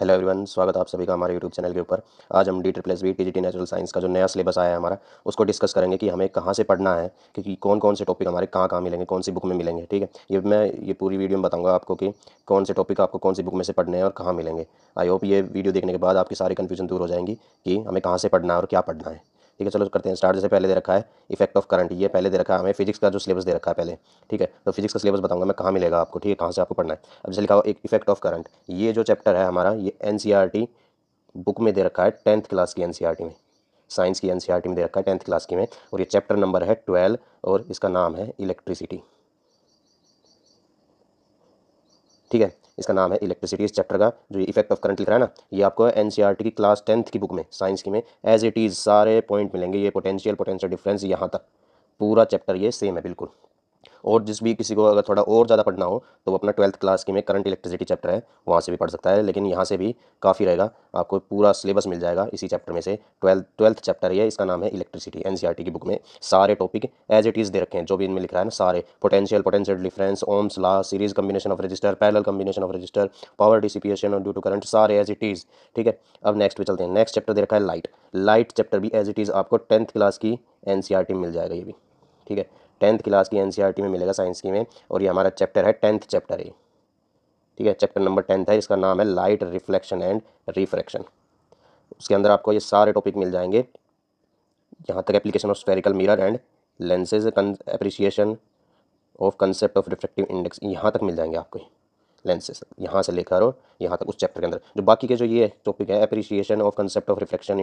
Hello everyone, स्वागत है आप सभी का हमारे यूट्यूब चैनल के ऊपर। आज हम डी टीजीटी नेचुरल साइंस का जो नया सिलेबस आया है हमारा, उसको डिस्कस करेंगे कि हमें कहाँ से पढ़ना है, क्योंकि कौन कौन से टॉपिक हमारे कहाँ कहाँ मिलेंगे, कौन सी बुक में मिलेंगे। ठीक है, ये पूरी वीडियो में बताऊंगा आपको कि कौन से टॉपिक आपको कौन सी बुक में से पढ़ने हैं और कहाँ मिलेंगे। आई होप ये वीडियो देखने के बाद आपकी सारी कन्फ्यूजन दूर हो जाएंगी कि हमें कहाँ से पढ़ना है और क्या पढ़ना है। ठीक है, चलो करते हैं स्टार्ट। जैसे पहले दे रखा है इफेक्ट ऑफ करंट, ये पहले दे रखा है हमें फिजिक्स का जो सिलेबस दे रखा है पहले। ठीक है, तो फिजिक्स का सिलेबस बताऊंगा मैं कहाँ मिलेगा आपको। ठीक है, कहाँ से आपको पढ़ना है। अब जैसे लिखा हुआ एक इफेक्ट ऑफ करंट, ये जो चैप्टर है हमारा, ये एनसीईआरटी बुक में दे रखा है 10th क्लास की एनसीईआरटी में, साइंस की एनसीईआरटी में दे रखा है 10th क्लास की में। और ये चैप्टर नंबर है 12 और इसका नाम है इलेक्ट्रिसिटी। ठीक है, इसका नाम है इलेक्ट्रिसिटी। इस चैप्टर का जो इफेक्ट ऑफ करंट लिख रहा है ना, ये आपको एनसीईआरटी की क्लास 10th की बुक में, साइंस की में एज इट इज़ सारे पॉइंट मिलेंगे। ये पोटेंशियल डिफरेंस यहाँ तक पूरा चैप्टर ये सेम है बिल्कुल। और जिस भी किसी को अगर थोड़ा और ज़्यादा पढ़ना हो तो वो अपना 12th क्लास की में करंट इलेक्ट्रिसिटी चैप्टर है, वहाँ से भी पढ़ सकता है। लेकिन यहाँ से भी काफ़ी रहेगा, आपको पूरा सिलेबस मिल जाएगा इसी चैप्टर में से। ट्वेल्थ चैप्टर है, इसका नाम है इलेक्ट्रिसिटी। एनसीईआरटी की बुक में सारे टॉपिक एज इट इज़ दे रखे हैं, जो भी इनमें लिख रहा है ना, सारे potential difference, Ohm's law, series combination of register, parallel combination of register, power dissipation और ड्यू टू करंट, सारे एज इट इज़। ठीक है, अब नेक्स्ट पे चलते हैं। नेक्स्ट चैप्टर दे रखा है लाइट। लाइट चैप्टर भी एज इट इज़ आपको 10th क्लास की एनसीईआरटी में मिल जाएगा ये भी। ठीक है, 10th क्लास की एनसीईआरटी में मिलेगा साइंस की में। और ये हमारा चैप्टर है 10th चैप्टर है। ठीक है, चैप्टर नंबर 10th है, इसका नाम है लाइट रिफ्लेक्शन एंड रिफ्रैक्शन। उसके अंदर आपको ये सारे टॉपिक मिल जाएंगे, यहाँ तक application of spherical mirror and lenses, appreciation of concept of refractive index, यहाँ तक मिल जाएंगे आपको लेंसेज, यहाँ से लेकर और यहाँ तक उस चैप्टर के अंदर। जो बाकी के जो ये टॉपिक है, appreciation of concept of refraction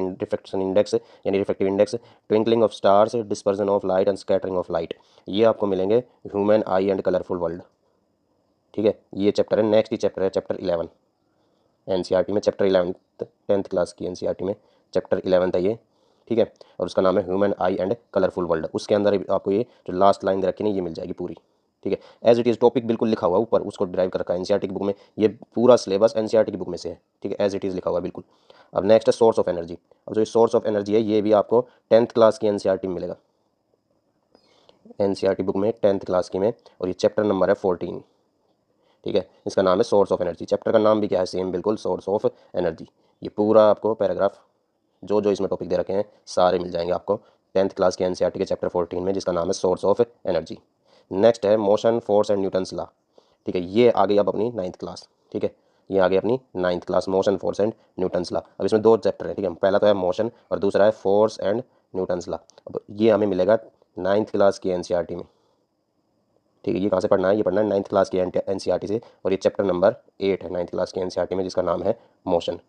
index यानी refractive index, twinkling of stars, dispersion of light and scattering of light, ये आपको मिलेंगे human eye and colourful world. ठीक है, ये चैप्टर है। नेक्स्ट ही चैप्टर है चैप्टर 11 एनसीईआरटी में, चैप्टर 11 10th क्लास की एनसीईआरटी में चैप्टर 11 है ये। ठीक है, और उसका नाम है human eye and colourful world. उसके अंदर आपको ये जो लास्ट लाइन दे रखी है ये मिल जाएगी पूरी। ठीक है, एज इट इज़ टॉपिक बिल्कुल लिखा हुआ ऊपर, उसको ड्राइव कर रखा है एनसीईआरटी की बुक में। ये पूरा सिलेबस एनसीईआरटी की बुक में से है। ठीक है, एज इट इज़ लिखा हुआ है बिल्कुल। अब नेक्स्ट है सोर्स ऑफ एनर्जी। अब जो सोर्स ऑफ एनर्जी है ये भी आपको 10th क्लास की एनसीईआरटी में मिलेगा, एनसीईआरटी बुक में 10th क्लास की में। और ये चैप्टर नंबर है 14। ठीक है, इसका नाम है सोर्स ऑफ एनर्जी। चैप्टर का नाम भी क्या है, सेम बिल्कुल, सोर्स ऑफ एनर्जी। ये पूरा आपको पैराग्राफ जो जो इसमें टॉपिक दे रखे हैं सारे मिल जाएंगे आपको 10th क्लास के एनसीईआरटी के चैप्टर 14 में, जिसका नाम है सोर्स ऑफ एनर्जी। नेक्स्ट है motion force and Newton's law. ठीक है, ये आ गई अब अपनी 9th क्लास। ठीक है, ये आ गई अपनी 9th class, motion force and Newton's law. अब इसमें दो चैप्टर है। ठीक है, पहला तो है मोशन और दूसरा है फोर्स एंड न्यूटन्स लॉ। अब ये हमें मिलेगा 9th क्लास की एनसीईआरटी में। ठीक है, ये कहाँ से पढ़ना है, ये पढ़ना है 9th क्लास की एनसीईआरटी से। और ये चैप्टर नंबर 8 है 9th क्लास की एनसीईआरटी में, जिसका नाम है मोशन।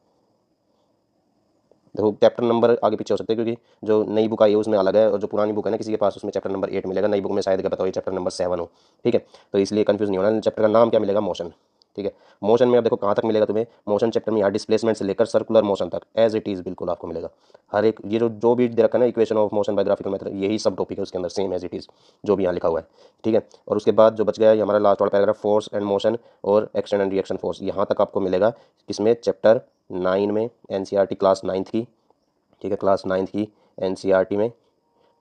देखो चैप्टर नंबर आगे पीछे हो सकते हैं, क्योंकि जो नई बुक आई है उसमें अलग है, और जो पुरानी बुक है ना किसी के पास, उसमें चैप्टर नंबर 8 मिलेगा। नई बुक में शायद क्या पता हो ये चैप्टर नंबर 7 हो। ठीक है, तो इसलिए कंफ्यूज नहीं होना। चैप्टर का नाम क्या मिलेगा, मोशन। ठीक है, मोशन में अब देखो कहाँ तक मिलेगा तुम्हें। मोशन चैप्टर में यहाँ डिस्प्लेसमेंट से लेकर सर्कुलर मोशन तक एज इट इज़ बिल्कुल आपको मिलेगा। हर एक ये जो जो भी दे रखा है ना, equation of motion by graphical method, यही सब टॉपिक है उसके अंदर, सेम एज इट इज़ जो भी यहाँ लिखा हुआ है। ठीक है, और उसके बाद जो बच गया है हमारा लास्ट वाला पैराग्राफ, फोर्स एंड मोशन और एक्शन एंड रिएक्शन फोर्स, यहाँ तक आपको मिलेगा किसमें, चैप्टर 9 में, एनसीईआरटी क्लास 9th की। ठीक है, क्लास 9th की एनसीईआरटी में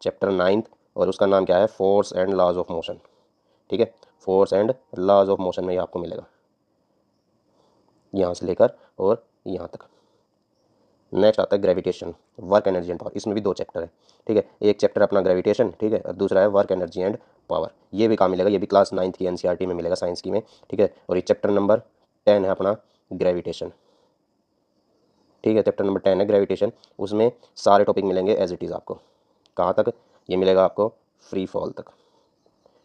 चैप्टर 9th, और उसका नाम क्या है, force and laws of motion. ठीक है, force and laws of motion में ये आपको मिलेगा, यहाँ से लेकर और यहाँ तक। नेक्स्ट आता है gravitation, work energy and power. इसमें भी दो चैप्टर है। ठीक है, एक चैप्टर अपना ग्रेविटेशन, ठीक है, और दूसरा है वर्क एनर्जी एंड पावर। ये भी कहाँ मिलेगा, ये भी क्लास 9th की एनसीईआरटी में मिलेगा, साइंस की में। ठीक है, और ये चैप्टर नंबर 10 है अपना ग्रेविटेशन। ठीक है, चैप्टर नंबर 10 है ग्रेविटेशन। उसमें सारे टॉपिक मिलेंगे एज इट इज़ आपको। कहाँ तक, ये मिलेगा आपको फ्री फॉल तक।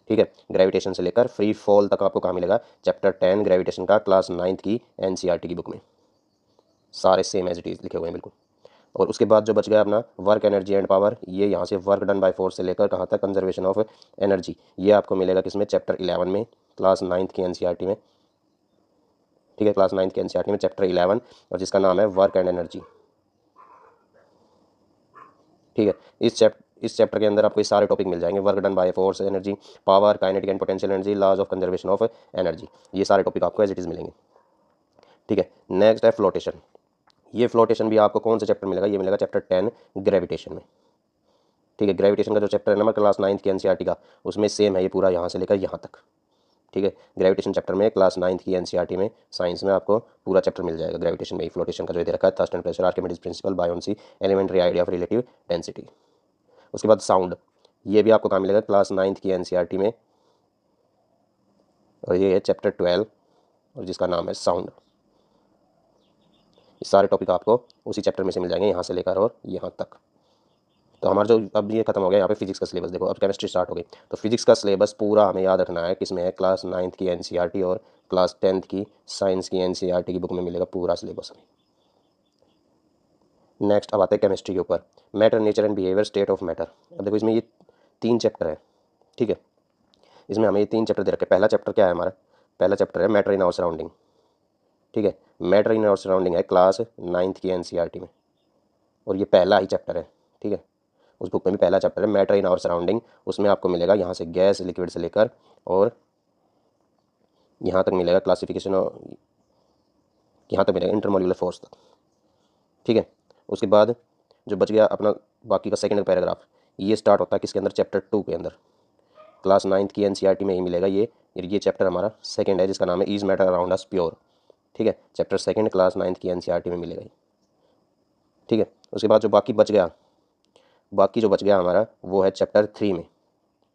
ठीक है, ग्रेविटेशन से लेकर फ्री फॉल तक आपको कहाँ मिलेगा, चैप्टर 10 ग्रेविटेशन का, क्लास 9th की एनसीईआरटी की बुक में। सारे सेम एज इट इज़ लिखे हुए हैं बिल्कुल। और उसके बाद जो बच गया अपना वर्क एनर्जी एंड पावर, ये यहाँ से वर्क डन बाय फोर्स से लेकर कहाँ तक, कंजर्वेशन ऑफ एनर्जी, ये आपको मिलेगा किसमें, चैप्टर 11 में, क्लास 9th की एनसीईआरटी में। ठीक है, क्लास 9th की एनसीईआरटी में चैप्टर 11, और जिसका नाम है वर्क एंड एनर्जी। ठीक है, इस चैप्टर के अंदर आपको ये सारे टॉपिक मिल जाएंगे, work done by force, energy, power, kinetic and potential energy, laws of conservation of energy, ये सारे टॉपिक आपको एज इट इज़ मिलेंगे। ठीक है, नेक्स्ट है फ्लोटेशन। ये फ्लोटेशन भी आपको कौन सा चैप्टर मिलेगा, ये मिलेगा चैप्टर 10 ग्रेविटेशन में। ठीक है, ग्रेविटेशन का जो चैप्टर है नंबर क्लास 9th की एनसीईआरटी का, उसमें सेम है ये पूरा, यहाँ से लेकर यहाँ तक ठीक है। ग्रेविटेशन चैप्टर में क्लास 9th की एनसीईआरटी में साइंस में आपको पूरा चैप्टर मिल जाएगा ग्रेविटेशन में, फ्लोटेशन का जो दे रखा है, thrust and pressure, Archimedes principle, buoyancy, elementary idea of relative density. उसके बाद साउंड, ये भी आपको कहाँ मिलेगा, क्लास 9th की एनसीईआरटी में, और ये है चैप्टर 12 और जिसका नाम है साउंड। ये सारे टॉपिक आपको उसी चैप्टर में से मिल जाएंगे, यहाँ से लेकर और यहाँ तक। तो हमारा जो अब ये खत्म हो गया यहाँ पे फिजिक्स का सिलेबस। देखो अब केमिस्ट्री स्टार्ट हो गई, तो फिजिक्स का सिलेबस पूरा हमें याद रखना है, किसमें है, क्लास 9th की एनसीईआरटी और क्लास 10th की साइंस की एनसीईआरटी की बुक में मिलेगा पूरा सिलेबस हमें। नेक्स्ट अब आते हैं केमिस्ट्री के ऊपर, matter, nature and behaviour, state of matter. अब देखो इसमें ये 3 चैप्टर है, ठीक है। इसमें हमें ये 3 चैप्टर दे रखे हैं। पहला चैप्टर क्या है हमारा, पहला चैप्टर है मैटर इन आवर सराउंडिंग, ठीक है। मैटर इन आवर सराउंडिंग है क्लास 9th की एनसीईआरटी में, और ये पहला ही चैप्टर है, ठीक है। उस बुक में भी पहला चैप्टर है मैटर इन आवर सराउंडिंग। उसमें आपको मिलेगा यहाँ से गैस लिक्विड से लेकर और यहाँ तक मिलेगा क्लासिफिकेशन, और यहाँ तक मिलेगा इंटरमोल्यूलर फोर्स तक, ठीक है। उसके बाद जो बच गया अपना बाकी का सेकंड पैराग्राफ, ये स्टार्ट होता है किसके अंदर, चैप्टर 2 के अंदर। क्लास 9th की एनसीईआरटी में ही मिलेगा ये चैप्टर हमारा सेकंड है, जिसका नाम है is matter around us pure, ठीक है। चैप्टर सेकंड क्लास 9th की एनसीईआरटी में मिलेगा, ठीक है। उसके बाद जो बाकी जो बच गया हमारा वो है चैप्टर 3 में,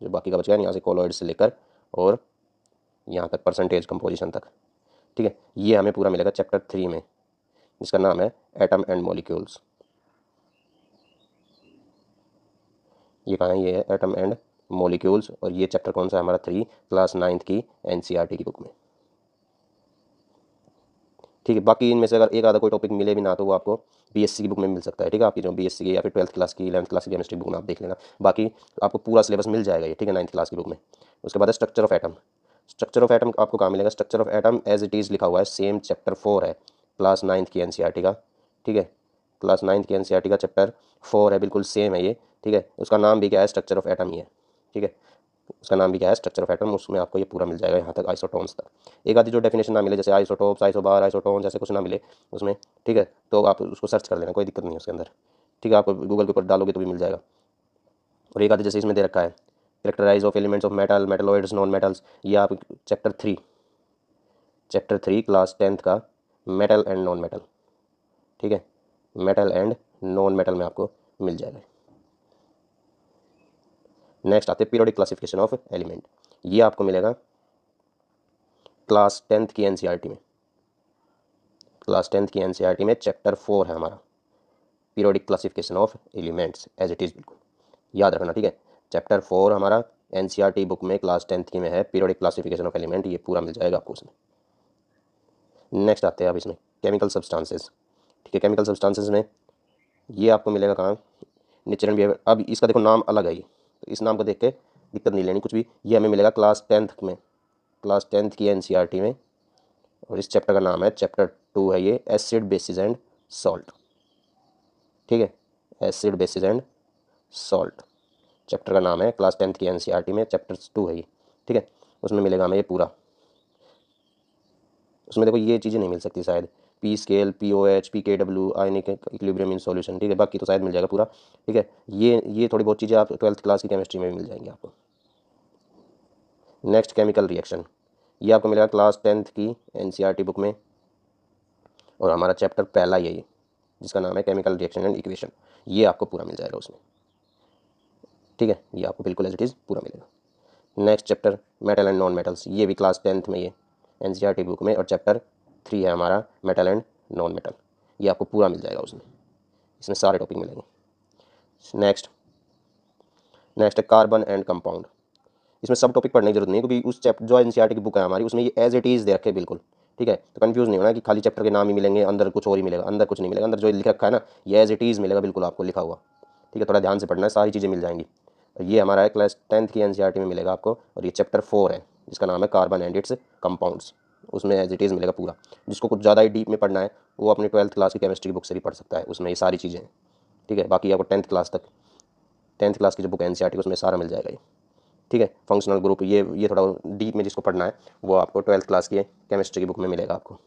जो बाकी का बच गया यहाँ से कोलॉइड से लेकर और यहाँ तक परसेंटेज कंपोजिशन तक, ठीक है। ये हमें पूरा मिलेगा चैप्टर 3 में, जिसका नाम है एटम एंड मॉलिक्यूल्स। ये कहाँ है, ये है एटम एंड मॉलिक्यूल्स, और ये चैप्टर कौन सा है हमारा, 3, क्लास 9th की एनसीईआरटी की बुक में, ठीक है। बाकी इनमें से अगर एक आधा कोई टॉपिक मिले भी ना तो वो आपको बीएससी की बुक में मिल सकता है, ठीक है। आपकी जो बीएससी की या फिर 12th क्लास की 11th क्लास की केमिस्ट्री बुक में आप देख लेना, बाकी आपको पूरा सिलेबस मिल जाएगा ये, ठीक है, 9th क्लास की बुक में। उसके बाद है structure of atom. Structure of atom आपको कहाँ मिलेगा, structure of atom as it is लिखा हुआ है, सेम चैप्टर 4 है क्लास 9th की एनसीईआरटी का, ठीक है। क्लास 9th की एनसीईआरटी का चैप्टर 4 है, बिल्कुल सेम है ये, ठीक है। उसका नाम भी क्या है, स्ट्रक्चर ऑफ एटम ही है, ठीक है। उसका नाम भी क्या है, स्ट्रक्चर ऑफ एटम। उसमें आपको ये पूरा मिल जाएगा यहाँ तक आइसोटोन्स तक। एक आधी जो डेफिनेशन ना मिले, जैसे आइसोटोप्स, आइसोबार, आइसोटोन, जैसे कुछ ना मिले उसमें, ठीक है, तो आप उसको सर्च कर लेना, कोई दिक्कत नहीं है उसके अंदर, ठीक है। आप गूगल के ऊपर डालोगे तो भी मिल जाएगा। और एक आधी जैसे इसमें दे रखा है characterize of elements of metal, metalloids, non metals, ये आप चैप्टर 3 क्लास 10th का मेटल एंड नॉन मेटल, ठीक है, मेटल एंड नॉन मेटल में आपको मिल जाएगा। नेक्स्ट आते हैं पीरियोडिक क्लासिफिकेशन ऑफ एलिमेंट, ये आपको मिलेगा क्लास 10th की एनसीईआरटी में। क्लास 10th की एनसीईआरटी में चैप्टर 4 है हमारा periodic classification of elements as it is, बिल्कुल याद रखना, ठीक है। चैप्टर 4 हमारा एनसीईआरटी बुक में क्लास 10th की में है, पीरियोडिक क्लासिफिकेशन ऑफ एलिमेंट, ये पूरा मिल जाएगा आपको उसमें। नेक्स्ट आते हैं अब इसमें केमिकल सब्सटेंसेस, ठीक है। केमिकल सब्सटेंसेस में ये आपको मिलेगा कहाँ, नेचर एंड बिहेवियर। अब इसका देखो नाम अलग है ये, तो इस नाम को देख के दिक्कत नहीं लेनी कुछ भी, ये हमें मिलेगा क्लास 10th में, क्लास 10th की एनसीईआरटी में, और इस चैप्टर का नाम है चैप्टर 2 है ये, एसिड बेसिस एंड सॉल्ट, ठीक है। Acid basis and salt chapter का नाम है, क्लास 10th की एनसीईआरटी में चैप्टर 2 है ये, ठीक है। उसमें मिलेगा हमें ये पूरा। उसमें देखो ये चीज़ें नहीं मिल सकती शायद, P scale, POH, PKW, ionic equilibrium in solution, ठीक है। बाकी तो शायद मिल जाएगा पूरा, ठीक है। ये थोड़ी बहुत चीज़ें आप 12th क्लास की केमिस्ट्री में भी मिल जाएंगी आपको। नेक्स्ट केमिकल रिएक्शन, ये आपको मिलेगा क्लास 10th की एनसीईआरटी बुक में, और हमारा चैप्टर पहला ही है ये, जिसका नाम है केमिकल रिएक्शन एंड इक्वेशन, ये आपको पूरा मिल जाएगा उसमें, ठीक है। ये आपको बिल्कुल एज इट इज़ पूरा मिलेगा। Next chapter metal and non metals, ये भी क्लास 10th में ये एनसीईआरटी बुक में, और चैप्टर 3 है हमारा मेटल एंड नॉन मेटल, ये आपको पूरा मिल जाएगा उसमें, इसमें सारे टॉपिक मिलेंगे। नेक्स्ट नेक्स्ट है कार्बन एंड कंपाउंड। इसमें सब टॉपिक पढ़ने की जरूरत नहीं है, क्योंकि उस चैप्टर जो एनसीईआरटी की बुक है हमारी उसमें ये एज इट इज़ दे रखे बिल्कुल, ठीक है। तो कंफ्यूज नहीं होना कि खाली चैप्टर के नाम ही मिलेंगे, अंदर कुछ और ही मिलेगा, अंदर कुछ नहीं मिलेगा, अंदर जो लिख रखा है ना ये एज इट इज़ मिलेगा बिल्कुल आपको लिखा हुआ, ठीक है। थोड़ा ध्यान से पढ़ना है, सारी चीज़ें मिल जाएंगी। ये हमारा है क्लास 10th की एनसीईआरटी में मिलेगा आपको, और ये चैप्टर 4 है जिसका नाम है कार्बन एंड इट्स कंपाउंड्स, उसमें एज इट इज़ मिलेगा पूरा। जिसको कुछ ज़्यादा ही डीप में पढ़ना है वो अपनी 12th क्लास की केमिस्ट्री की बुक से भी पढ़ सकता है, उसमें ये सारी चीज़ें हैं, ठीक है। बाकी आपको 10th क्लास की जो बुक है एनसीईआरटी की उसमें सारा मिल जाएगा ये, ठीक है। फंक्शनल ग्रुप, ये थोड़ा डीप में जिसको पढ़ना है वो आपको 12th क्लास की केमिस्ट्री की बुक में मिलेगा आपको।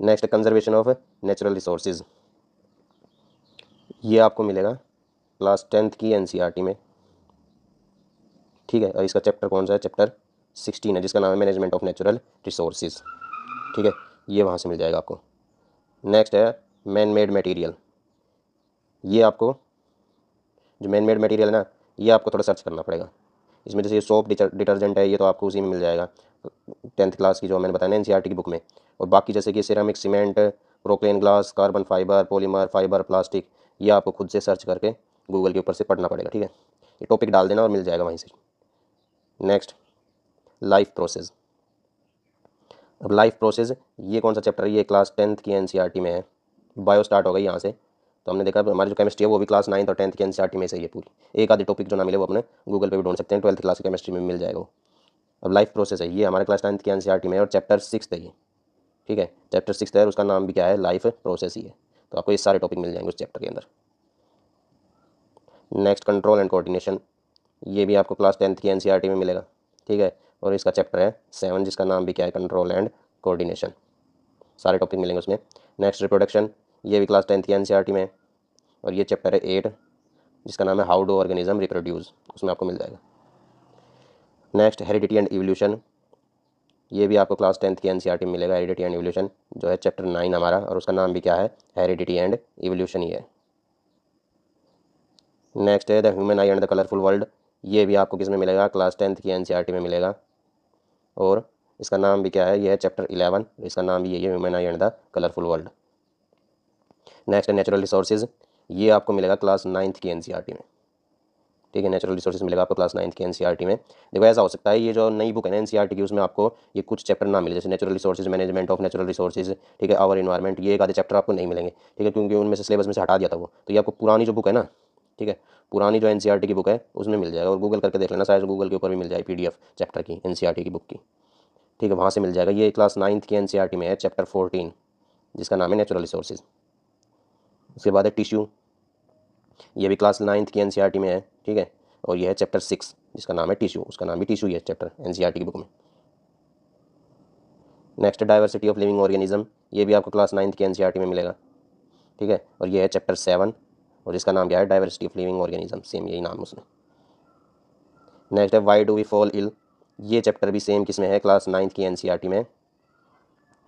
Next conservation of natural resources, ये आपको मिलेगा क्लास 10th की एनसीईआरटी में, ठीक है। और इसका चैप्टर कौन सा है, चैप्टर 16 है जिसका नाम है मैनेजमेंट ऑफ नेचुरल रिसोर्सेज। ठीक है, ये वहाँ से मिल जाएगा आपको। नेक्स्ट है मैन मेड मटेरियल। ये आपको जो मैन मेड मटेरियल है ना, ये आपको थोड़ा सर्च करना पड़ेगा। इसमें जैसे ये सोप डिटर्जेंट है, ये तो आपको उसी में मिल जाएगा 10th क्लास की जो मैंने बताया ना एनसीईआरटी की बुक में। और बाकी जैसे कि ceramic, cement, porcelain glass, carbon fibre, polymer fibre, plastic, ये आपको खुद से सर्च करके गूगल के ऊपर से पढ़ना पड़ेगा। ठीक है, ये टॉपिक डाल देना और मिल जाएगा वहीं से। Next life process. अब लाइफ प्रोसेस ये कौन सा चैप्टर है? ये क्लास 10th की एनसीईआरटी में है। बायो स्टार्ट हो गई यहाँ से, तो हमने देखा हमारी जो केमिस्ट्री है वो भी क्लास 9th और 10th की एनसीईआरटी में से ही है पूरी। एक आधे टॉपिक जो ना मिले वो अपने गूगल पे भी ढूंढ सकते हैं, 12th क्लास की केमिस्ट्री में मिल जाएगा वो। अब लाइफ प्रोसेस है, ये हमारे क्लास 9th की एनसीईआरटी में है और चैप्टर 6 है ये। ठीक है, चैप्टर 6 है और उसका नाम भी क्या है? लाइफ प्रोसेस ही है। तो आपको ये सारे टॉपिक मिल जाएंगे उस चैप्टर के अंदर। नेक्स्ट कंट्रोल एंड कोऑर्डिनेशन, ये भी आपको क्लास 10th की एनसीईआरटी में मिलेगा। ठीक है, और इसका चैप्टर है 7 जिसका नाम भी क्या है? Control and coordination. सारे टॉपिक मिलेंगे उसमें। नेक्स्ट रिप्रोडक्शन, ये भी क्लास 10th की एनसीईआरटी में, और ये चैप्टर है 8 जिसका नाम है हाउ डू ऑर्गेनिज्म रिप्रोड्यूस, उसमें आपको मिल जाएगा। नेक्स्ट हेरिडिटी एंड इवोल्यूशन, ये भी आपको क्लास 10th की एनसीईआरटी में मिलेगा। हेरिडिटी एंड इवोल्यूशन जो है चैप्टर 9 हमारा, और उसका नाम भी क्या है? हेरिडिटी एंड इवोल्यूशन ही है। नेक्स्ट है the human eye and the colourful world, ये भी आपको किस में मिलेगा? क्लास 10th की एनसीईआरटी में मिलेगा, और इसका नाम भी क्या है? ये है चैप्टर 11, इसका नाम भी यही है, human eye and the colourful world. Next है नेचुरल रिसोर्सेज, ये आपको मिलेगा क्लास 9th की एनसीईआरटी में। ठीक है, नेचुरल रिसोर्सेज मिलेगा आपको क्लास 9th की एनसीईआरटी में। देखो ऐसा हो सकता है ये जो नई बुक है ना एनसीईआरटी की, उसमें आपको ये कुछ चैप्टर ना मिले, जैसे natural resources, management of natural resources, ठीक है, आवर इन्वायरमेंट, ये एक आधे चैप्टर आपको नहीं मिलेंगे। ठीक है, क्योंकि उनमें से सिलेबस में से हटा दिया था वो, तो ये आपको पुरानी जो बुक है ना, ठीक है, पुरानी जो एनसीईआरटी की बुक है उसमें मिल जाएगा। और गूगल करके देख लेना, शायद गूगल के ऊपर भी मिल जाए पीडीएफ चैप्टर की, एनसीईआरटी की बुक की। ठीक है, वहाँ से मिल जाएगा। ये क्लास 9th की एनसीईआरटी में है, चैप्टर 14 जिसका नाम है नेचुरल रिसोर्सेज। उसके बाद है टिश्यू, ये भी क्लास 9th की एनसीईआरटी में है। ठीक है, और ये है चैप्टर 6 जिसका नाम है टिश्यू, उसका नाम भी टिश्यू ही है चैप्टर एनसीईआरटी की बुक में। Next diversity of living organism, ये भी आपको क्लास 9th की एनसीईआरटी में मिलेगा। ठीक है, और ये है चैप्टर 7, और इसका नाम क्या है? Diversity of living organism, same यही नाम उसमें। नेक्स्ट है why do we fall ill, ये चैप्टर भी सेम किस में है? क्लास 9th की एनसीईआरटी में।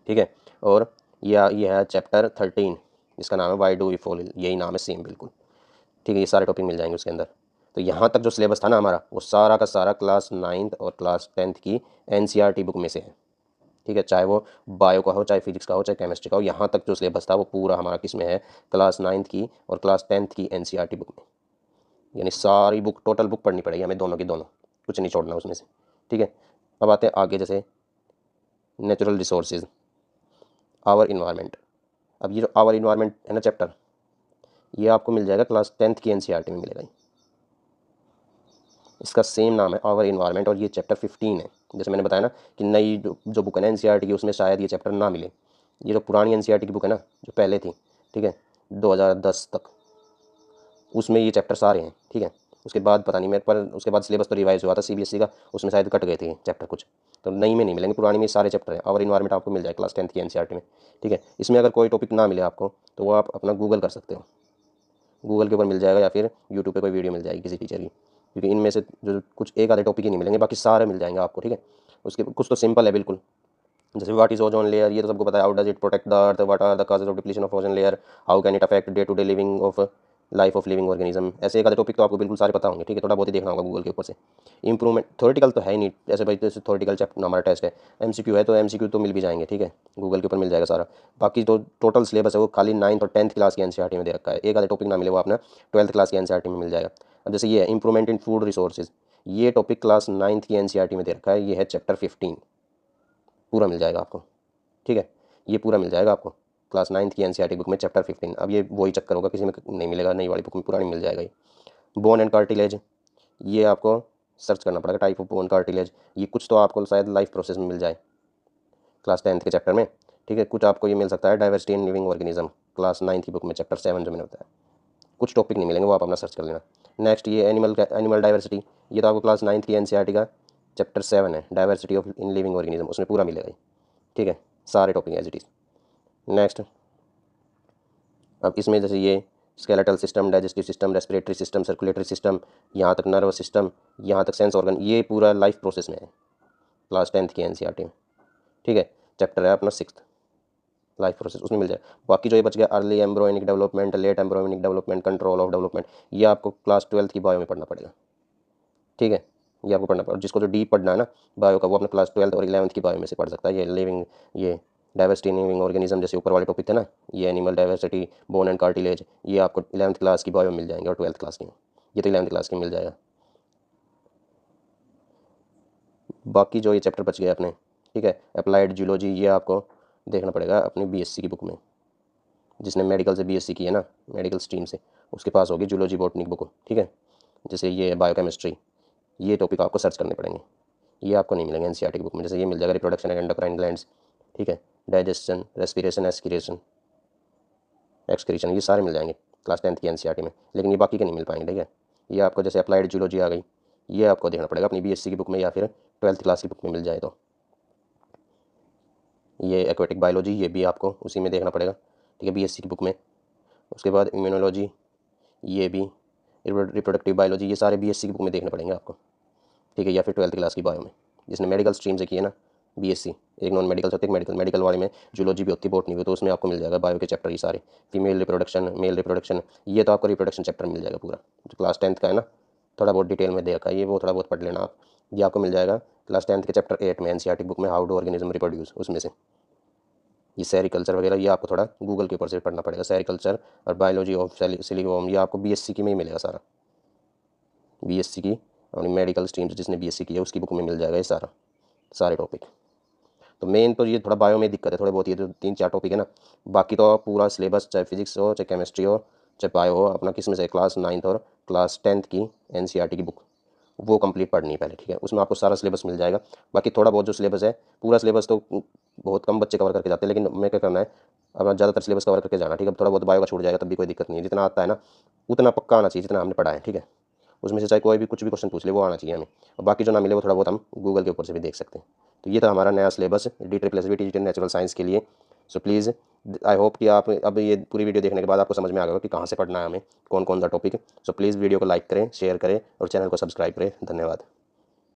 ठीक है, और ये है चैप्टर 13 जिसका नाम है why do we fall ill, यही नाम है सेम बिल्कुल। ठीक है, ये सारे टॉपिक मिल जाएंगे उसके अंदर। तो यहाँ तक जो सिलेबस था ना हमारा, वो सारा का सारा क्लास 9th और क्लास 10th की एनसीईआरटी बुक में से है। ठीक है, चाहे वो बायो का हो, चाहे फिजिक्स का हो, चाहे केमिस्ट्री का हो, यहाँ तक जो सिलेबस था वो पूरा हमारा किस में है? क्लास 9th की और क्लास 10th की एनसीईआरटी बुक में। यानी सारी बुक, टोटल बुक पढ़नी पड़ेगी हमें, दोनों की दोनों, कुछ नहीं छोड़ना उसमें से। ठीक है, अब आते हैं आगे, जैसे नेचुरल रिसोर्सेज, आवर इन्वायरमेंट। अब ये जो आवर इन्वायरमेंट है ना चैप्टर, ये आपको मिल जाएगा क्लास 10th की एनसीईआरटी में मिलेगा। इसका सेम नाम है आवर इन्वायरमेंट, और ये चैप्टर 15 है। जैसे मैंने बताया ना कि नई जो बुक है ना एनसीईआरटी की, उसमें शायद ये चैप्टर ना मिले। ये जो पुरानी एनसीईआरटी की बुक है ना, जो पहले थी, ठीक है, 2010 तक, उसमें ये चैप्टर सारे हैं। ठीक है, उसके बाद पता नहीं मेरे पर, उसके बाद सिलेबस तो रिवाइज हुआ था सीबीएसई का, उसमें शायद कट गए थे चैप्टर कुछ, तो नई में नहीं मिलेंगे, पुरानी में सारे चैप्टर हैं। आवर इन्वायरमेंट आपको मिल जाए क्लास 10th की एनसीईआरटी में। ठीक है, इसमें अगर कोई टॉपिक ना मिले आपको, तो वो आप अपना गूगल कर सकते हो, गूगल के ऊपर मिल जाएगा, या फिर यूट्यूब पे कोई वीडियो मिल जाएगी किसी टीचर की, क्योंकि इनमें से जो कुछ एक आधे टॉपिक ही नहीं मिलेंगे, बाकी सारे मिल जाएंगे आपको। ठीक है, उसके कुछ तो सिंपल है बिल्कुल, जैसे व्हाट इज ओजोन लेयर, ये तो सबको पता है। How does it protect the earth, what are the causes of depletion of ozone layer, how can it affect day to day living of life of living organism, ऐसे एक आधे topic तो आपको बिल्कुल सारे पता होंगे। ठीक है, थोड़ा बहुत ही देखना होगा गूगल के ऊपर से। इंप्रूवमेंट थ्योरेटिकल तो है ही नहीं, जैसे भाई जैसे थ्योरेटिकल चैप्टर हमारा टेस्ट है, एमसीक्यू है तो एमसीक्यू तो मिल भी जाएंगे। ठीक है, गूगल के ऊपर मिल जाएगा सारा। बाकी तो टोटल सिलेबस है वो खाली 9th और 10th क्लास की एनसीईआरटी में दे रखा है। एक आधे टॉपिक ना मिले वो अपना 12th क्लास की एनसीईआरटी में मिल जाएगा। अब जैसे ये है इंप्रूवमेंट इन फूड रिसोर्सेज, ये टॉपिक क्लास 9th की एनसीईआरटी में दे रखा है, ये है चैप्टर 15, पूरा मिल जाएगा आपको। ठीक है, ये पूरा मिल जाएगा आपको क्लास 9th की एनसीईआरटी बुक में चैप्टर 15। अब ये वही चक्कर होगा, किसी में नहीं मिलेगा, नई वाली बुक में पुरानी मिल जाएगा ये। बोन एंड कार्टिलेज, ये आपको सर्च करना पड़ेगा, टाइप ऑफ बोन कार्टिलेज, ये कुछ तो आपको शायद लाइफ प्रोसेस में मिल जाए क्लास 10th के चैप्टर में। ठीक है, कुछ आपको ये मिल सकता है diversity in living organism, class 9th की बुक में चैप्टर 7 जो मैंने बताया। कुछ टॉपिक नहीं मिलेंगे, वो आप अपना सर्च कर लेना। नेक्स्ट ये एनिमल डाइवर्सिटी, ये तो आपको क्लास 9th की एनसीईआरटी का चैप्टर 7 है, diversity of in living organism, उसमें पूरा मिलेगा ये। ठीक है, सारे topic as it is. Next, अब इसमें जैसे ये skeletal system, digestive system, respiratory system, circulatory system, यहाँ तक नर्वस सिस्टम, यहाँ तक सेंस ऑर्गन, ये पूरा लाइफ प्रोसेस में है। क्लास 10th की एनसीईआरटी में, ठीक है। चैप्टर है अपना 6th लाइफ प्रोसेस, उसमें मिल जाए। बाकी जो ये बच गया early embryonic development, late embryonic development, control of development, ये आपको क्लास 12th की बायो में पढ़ना पड़ेगा, ठीक है। ये आपको पढ़ना पड़ेगा। जिसको जो डीप पढ़ना है ना बायो का, वो अपने क्लास 12th और 11th की बायो में से पढ़ सकता है। ये लिविंग, ये डाइवर्सिटी इन लिविंग ऑर्गेनिज्म जैसे ऊपर वाले टॉपिक थे ना, ये animal diversity, bone and cartilage, ये आपको 11th क्लास की बायो में मिल जाएंगे और 12th क्लास की, ये तो 11th क्लास की मिल जाएगा। बाकी जो ये चैप्टर बच गए अपने, ठीक है, अप्लाइड जूलॉजी, ये आपको देखना पड़ेगा अपनी बीएससी की बुक में। जिसने मेडिकल से बीएससी की है ना, मेडिकल स्ट्रीम से, उसके पास होगी जूलॉजी बॉटनिक बुक, ठीक है। जैसे ये बायोकेमिस्ट्री, ये टॉपिक आपको सर्च करने पड़ेंगे, ये आपको नहीं मिलेंगे एनसीईआरटी की बुक में। जैसे ये मिल जाएगा रिप्रोडक्शन एंड एंडोक्राइन ग्लैंड्स, ठीक है, डाइजेशन, रेस्पिरेशन, एक्सक्रीशन, ये सारे मिल जाएंगे क्लास 10th की एनसीईआरटी में, लेकिन ये बाकी के नहीं मिल पाएंगे, ठीक है। ये आपको जैसे अप्लाइड जूलॉजी आ गई, ये आपको देखना पड़ेगा अपनी बीएससी की बुक में या फिर 12th क्लास की बुक में मिल जाए तो। ये एक्वेटिक बायोलॉजी, ये भी आपको उसी में देखना पड़ेगा, ठीक है, बीएससी की बुक में। उसके बाद इम्यूनोलॉजी, ये भी, रिप्रोडक्टिव बायोलॉजी, ये सारे बीएससी की बुक में देखने पड़ेंगे आपको, ठीक है, या फिर 12th क्लास की बायो में। जिसने मेडिकल स्ट्रीम से की है ना बीएससी, एक नॉन मेडिकल से होती है, मेडिकल, मेडिकल वाले में जूलॉजी भी होती है, बॉटनी भी, तो उसमें आपको मिल जाएगा बायो के चैप्टर ये सारे। फीमेल रिप्रोडक्शन, मेल रिप्रोडक्शन, ये तो आपको रिप्रोडक्शन चैप्टर मिल जाएगा पूरा, जो क्लास 10th का है ना, थोड़ा बहुत डिटेल में दे रखा है ये, वो थोड़ा बहुत पढ़ लेना आप। ये आपको मिल जाएगा क्लास 10th के चैप्टर 8 में एनसीईआरटी बुक में, हाउ डू ऑर्गेनिज्म रिप्रोड्यूस, उसमें से। ये सेरिकल्चर वगैरह ये आपको थोड़ा गूगल के ऊपर से पढ़ना पड़ेगा। सेरिकल्चर और बायोलॉजी ऑफ सिलिकोम, ये आपको बीएससी की में ही मिलेगा सारा, बीएससी की अपनी मेडिकल स्ट्रीम से जिसने बीएससी की है उसकी बुक में मिल जाएगा ये सारा, सारे टॉपिक। तो मेन तो ये थोड़ा बायो में दिक्कत है थोड़े बहुत, ये जो 3-4 टॉपिक है ना, बाकी तो पूरा सिलेबस चाहे फिजिक्स हो, चाहे केमिस्ट्री हो, चाहे बायो हो, अपना किस में से क्लास 9th और क्लास 10th की एनसीईआरटी की बुक, वो कंप्लीट पढ़नी है पहले, ठीक है। उसमें आपको सारा सिलेबस मिल जाएगा। बाकी थोड़ा बहुत जो सिलेबस है, पूरा सिलेबस तो बहुत कम बच्चे कवर करके जाते हैं, लेकिन मैं क्या करना है, अब ज़्यादातर सिलेबस कवर करके जाना, ठीक है। थोड़ा बहुत बायो का छूट जाएगा तब भी कोई दिक्कत नहीं है, जितना आता है ना उतना पक्का आना चाहिए जितना हमने पढ़ा है, ठीक है। उसमें से चाहे कोई भी कुछ भी क्वेश्चन पूछ ले, वो आना चाहिए हमें, और बाकी जो ना मिले वो थोड़ा बहुत हम गूगल के ऊपर से भी देख सकते हैं। तो ये था हमारा नया syllabus DSSSB digital natural science के लिए। सो प्लीज़ आई होप कि आप अब ये पूरी वीडियो देखने के बाद आपको समझ में आ गया कि कहाँ से पढ़ना है हमें, कौन कौन सा टॉपिक। सो प्लीज़ वीडियो को लाइक करें, शेयर करें और चैनल को सब्सक्राइब करें। धन्यवाद।